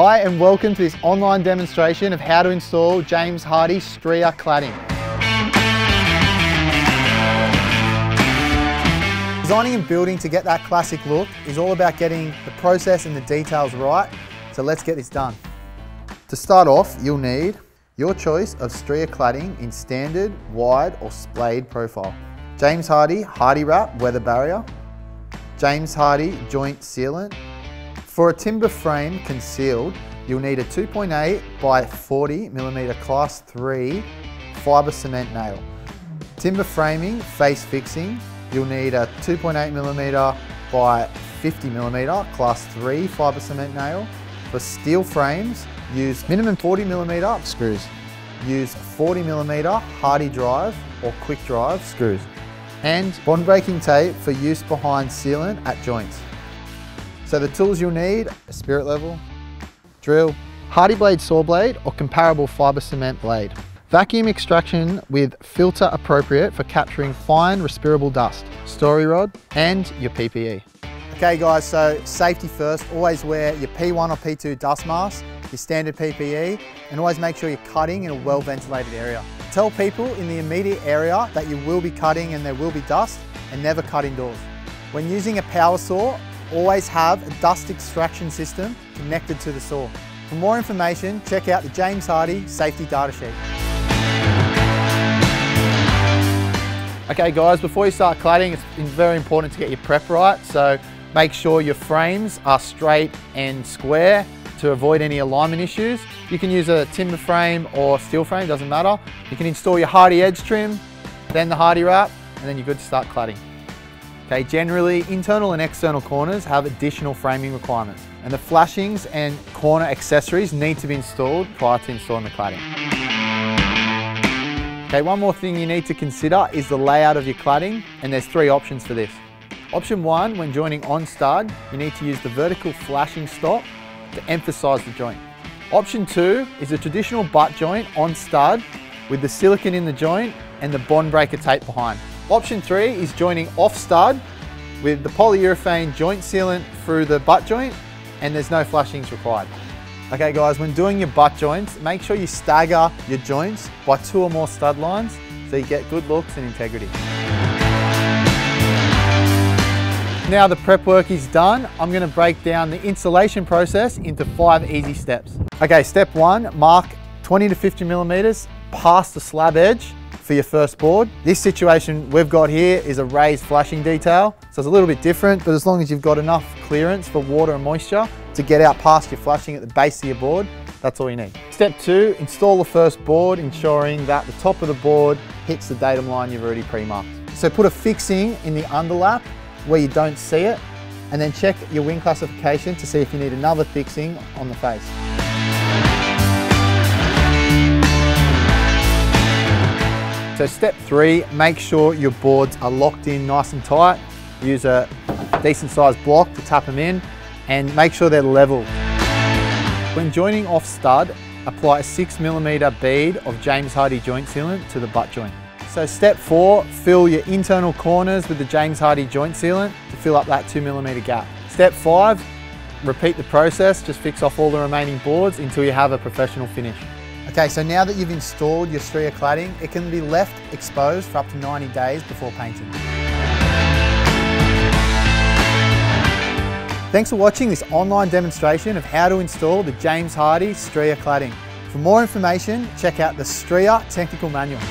Hi and welcome to this online demonstration of how to install James Hardie Stria Cladding. Designing and building to get that classic look is all about getting the process and the details right, so let's get this done. To start off, you'll need your choice of Stria Cladding in standard, wide or splayed profile. James Hardie Hardie Wrap Weather Barrier, James Hardie Joint Sealant. For a timber frame concealed, you'll need a 2.8 by 40mm Class 3 fibre cement nail. Timber framing face fixing, you'll need a 2.8mm by 50mm Class 3 fibre cement nail. For steel frames, use minimum 40mm screws. Use 40mm Hardie drive or quick drive screws. And bond breaking tape for use behind sealant at joints. So the tools you'll need, a spirit level, drill, Hardie blade saw blade or comparable fibre cement blade. Vacuum extraction with filter appropriate for capturing fine respirable dust, story rod and your PPE. Okay guys, so safety first, always wear your P1 or P2 dust mask, your standard PPE, and always make sure you're cutting in a well ventilated area. Tell people in the immediate area that you will be cutting and there will be dust, and never cut indoors. When using a power saw, always have a dust extraction system connected to the saw. For more information, check out the James Hardie safety data sheet. Okay guys, before you start cladding, it's very important to get your prep right. So make sure your frames are straight and square to avoid any alignment issues. You can use a timber frame or steel frame, doesn't matter. You can install your Hardie edge trim, then the Hardie wrap, and then you're good to start cladding. Okay, generally, internal and external corners have additional framing requirements, and the flashings and corner accessories need to be installed prior to installing the cladding. Okay, one more thing you need to consider is the layout of your cladding, and there's three options for this. Option one, when joining on stud, you need to use the vertical flashing stop to emphasize the joint. Option two is a traditional butt joint on stud with the silicone in the joint and the bond breaker tape behind. Option three is joining off stud with the polyurethane joint sealant through the butt joint, and there's no flashings required. Okay guys, when doing your butt joints, make sure you stagger your joints by 2 or more stud lines so you get good looks and integrity. Now the prep work is done, I'm going to break down the installation process into 5 easy steps. Okay, step 1, mark 20 to 50mm past the slab edge for your first board. This situation we've got here is a raised flashing detail, so it's a little bit different, but as long as you've got enough clearance for water and moisture to get out past your flashing at the base of your board, that's all you need. Step 2, install the first board, ensuring that the top of the board hits the datum line you've already pre-marked. So put a fixing in the underlap where you don't see it, and then check your wing classification to see if you need another fixing on the face. So step 3, make sure your boards are locked in nice and tight. Use a decent sized block to tap them in and make sure they're level. When joining off stud, apply a 6mm bead of James Hardie joint sealant to the butt joint. So step 4, fill your internal corners with the James Hardie joint sealant to fill up that 2mm gap. Step 5, repeat the process, just fix off all the remaining boards until you have a professional finish. Okay, so now that you've installed your Stria cladding, it can be left exposed for up to 90 days before painting. Thanks for watching this online demonstration of how to install the James Hardie Stria cladding. For more information, check out the Stria Technical Manual.